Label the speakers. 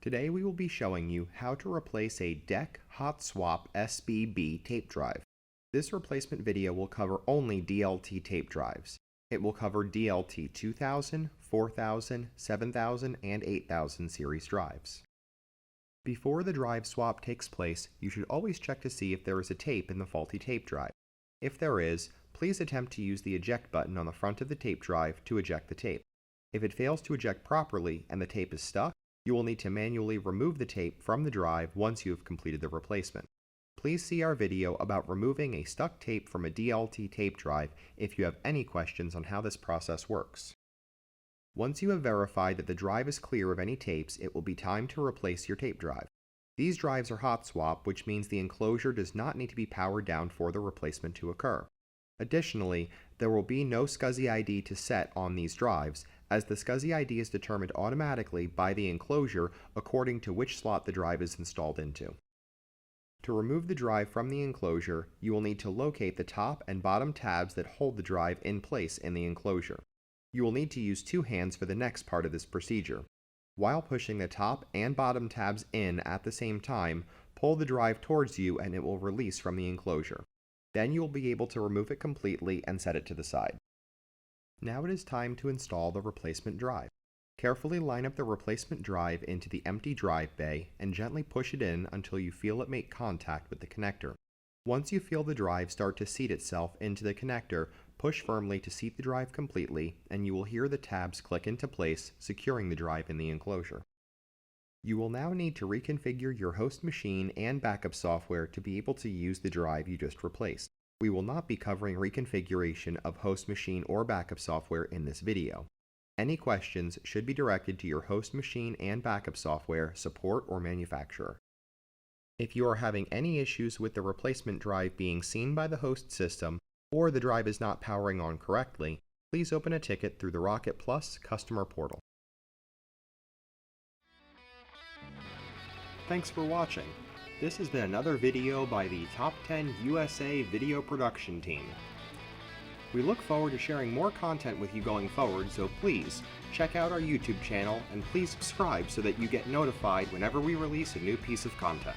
Speaker 1: Today we will be showing you how to replace a DEC Hot Swap SBB tape drive. This replacement video will cover only DLT tape drives. It will cover DLT 2000, 4000, 7000, and 8000 series drives. Before the drive swap takes place, you should always check to see if there is a tape in the faulty tape drive. If there is, please attempt to use the eject button on the front of the tape drive to eject the tape. If it fails to eject properly and the tape is stuck, you will need to manually remove the tape from the drive once you have completed the replacement. Please see our video about removing a stuck tape from a DLT tape drive if you have any questions on how this process works. Once you have verified that the drive is clear of any tapes, it will be time to replace your tape drive. These drives are hot swap, which means the enclosure does not need to be powered down for the replacement to occur. Additionally, there will be no SCSI ID to set on these drives, as the SCSI ID is determined automatically by the enclosure according to which slot the drive is installed into. To remove the drive from the enclosure, you will need to locate the top and bottom tabs that hold the drive in place in the enclosure. You will need to use two hands for the next part of this procedure. While pushing the top and bottom tabs in at the same time, pull the drive towards you and it will release from the enclosure. Then you will be able to remove it completely and set it to the side. Now it is time to install the replacement drive. Carefully line up the replacement drive into the empty drive bay and gently push it in until you feel it make contact with the connector. Once you feel the drive start to seat itself into the connector, push firmly to seat the drive completely and you will hear the tabs click into place, securing the drive in the enclosure. You will now need to reconfigure your host machine and backup software to be able to use the drive you just replaced. We will not be covering reconfiguration of host machine or backup software in this video. Any questions should be directed to your host machine and backup software support or manufacturer. If you are having any issues with the replacement drive being seen by the host system or the drive is not powering on correctly, please open a ticket through the Rocket Plus customer portal. Thanks for watching. This has been another video by the Top 10 USA Video Production Team. We look forward to sharing more content with you going forward, so please check out our YouTube channel and please subscribe so that you get notified whenever we release a new piece of content.